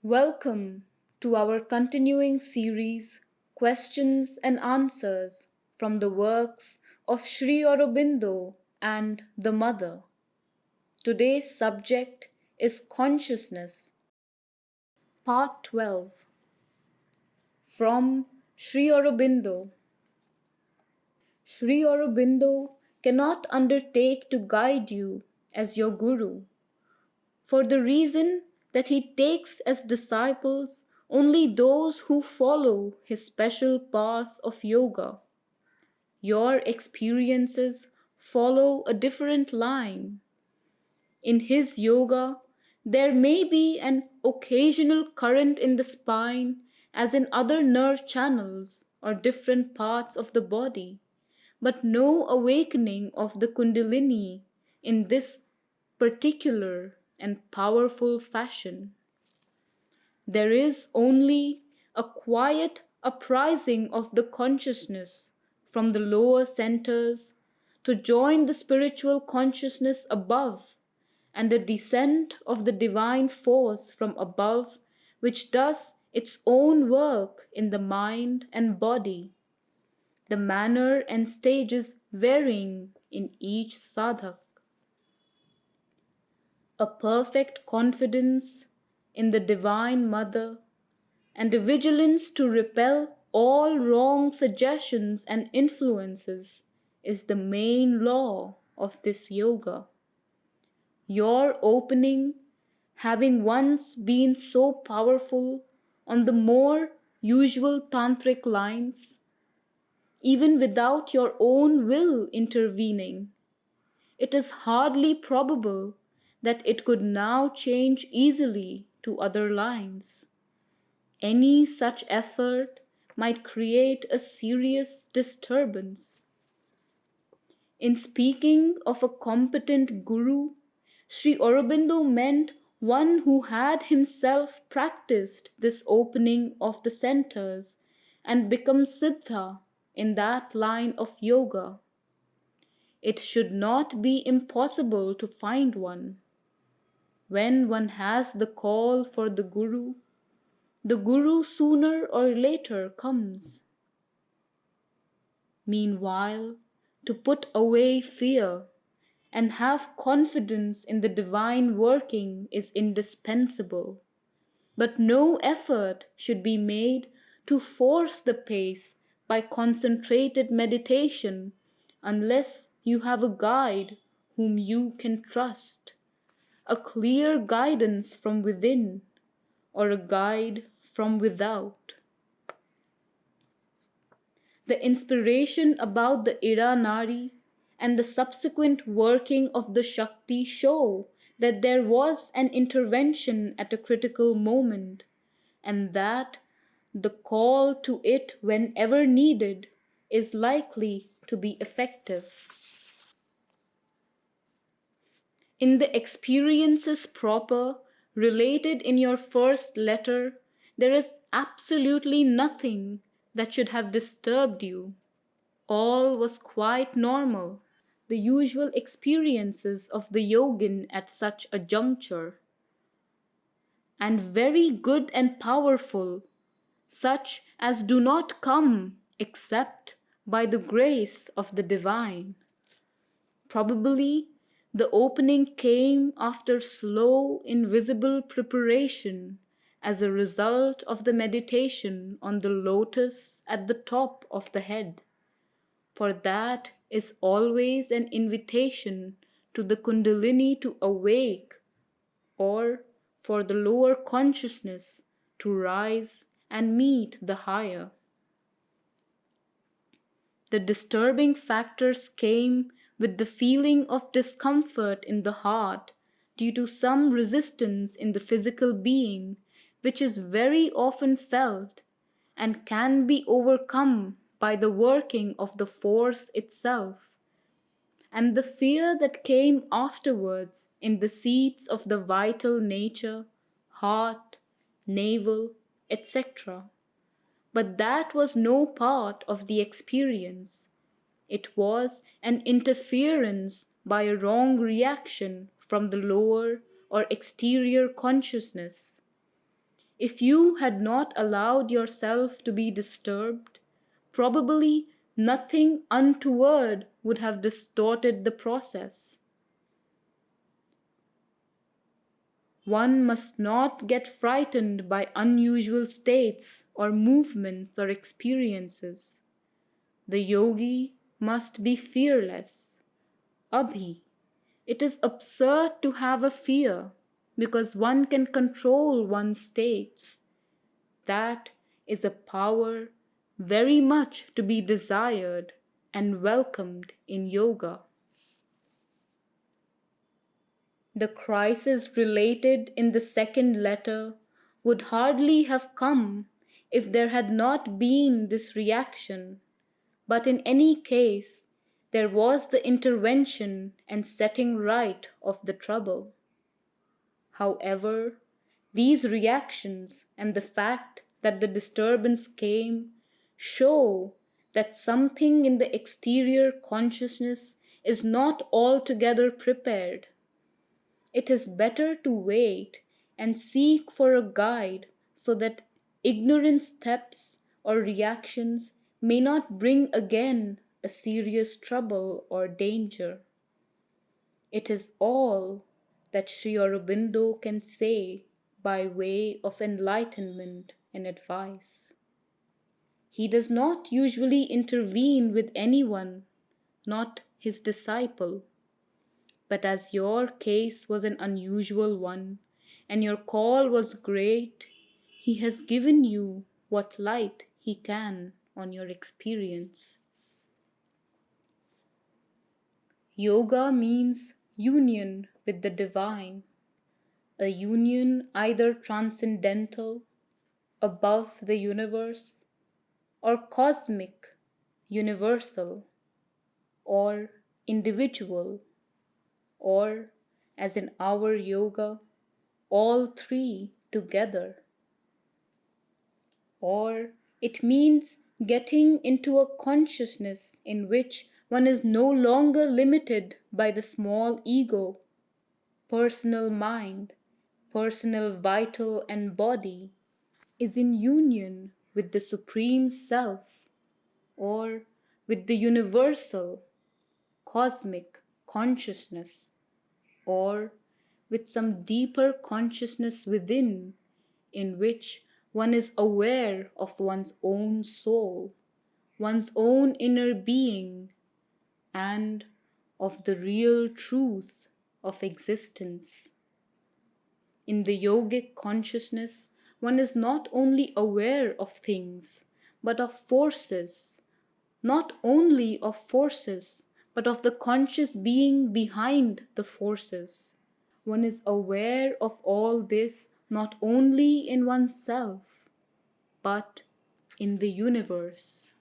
Welcome to our continuing series Questions and Answers from the works of Sri Aurobindo and the Mother. Today's subject is Consciousness, Part 12. From Sri Aurobindo. Sri Aurobindo cannot undertake to guide you as your Guru, for the reason that he takes as disciples only those who follow his special path of yoga. Your experiences follow a different line. In his yoga, there may be an occasional current in the spine, as in other nerve channels or different parts of the body, but no awakening of the Kundalini in this particular and powerful fashion. There is only a quiet uprising of the consciousness from the lower centers to join the spiritual consciousness above, and a descent of the divine force from above which does its own work in the mind and body, the manner and stages varying in each sadhak. A perfect confidence in the Divine Mother and a vigilance to repel all wrong suggestions and influences is the main law of this yoga. Your opening, having once been so powerful on the more usual tantric lines, even without your own will intervening, it is hardly probable that it could now change easily to other lines. Any such effort might create a serious disturbance. In speaking of a competent guru, Sri Aurobindo meant one who had himself practiced this opening of the centers and become siddha in that line of yoga. It should not be impossible to find one. When one has the call for the Guru sooner or later comes. Meanwhile, to put away fear and have confidence in the divine working is indispensable, but no effort should be made to force the pace by concentrated meditation unless you have a guide whom you can trust, a clear guidance from within, or a guide from without. The inspiration about the Ida Nari and the subsequent working of the Shakti show that there was an intervention at a critical moment, and that the call to it whenever needed is likely to be effective. In the experiences proper related in your first letter, there is absolutely nothing that should have disturbed you. All was quite normal, the usual experiences of the yogin at such a juncture, and very good and powerful, such as do not come except by the grace of the divine. Probably the opening came after slow, invisible preparation as a result of the meditation on the lotus at the top of the head, for that is always an invitation to the Kundalini to awake, or for the lower consciousness to rise and meet the higher. The disturbing factors came with the feeling of discomfort in the heart due to some resistance in the physical being, which is very often felt and can be overcome by the working of the force itself, and the fear that came afterwards in the seats of the vital nature, heart, navel, etc. But that was no part of the experience. It was an interference by a wrong reaction from the lower or exterior consciousness. If you had not allowed yourself to be disturbed, probably nothing untoward would have distorted the process. One must not get frightened by unusual states or movements or experiences. The yogi must be fearless. Abhi, it is absurd to have a fear because one can control one's states. That is a power very much to be desired and welcomed in yoga. The crisis related in the second letter would hardly have come if there had not been this reaction, but in any case, there was the intervention and setting right of the trouble. However, these reactions and the fact that the disturbance came show that something in the exterior consciousness is not altogether prepared. It is better to wait and seek for a guide so that ignorant steps or reactions may not bring again a serious trouble or danger. It is all that Sri Aurobindo can say by way of enlightenment and advice. He does not usually intervene with anyone, not his disciple. But as your case was an unusual one, and your call was great, he has given you what light he can on your experience. Yoga means union with the divine, a union either transcendental, above the universe, or cosmic, universal, or individual, or, as in our yoga, all three together. Or it means getting into a consciousness in which one is no longer limited by the small ego, personal mind, personal vital and body, is in union with the Supreme Self, or with the universal, cosmic consciousness, or with some deeper consciousness within, in which one is aware of one's own soul, one's own inner being, and of the real truth of existence. In the yogic consciousness, one is not only aware of things, but of forces, not only of forces, but of the conscious being behind the forces. One is aware of all this not only in oneself, but in the universe.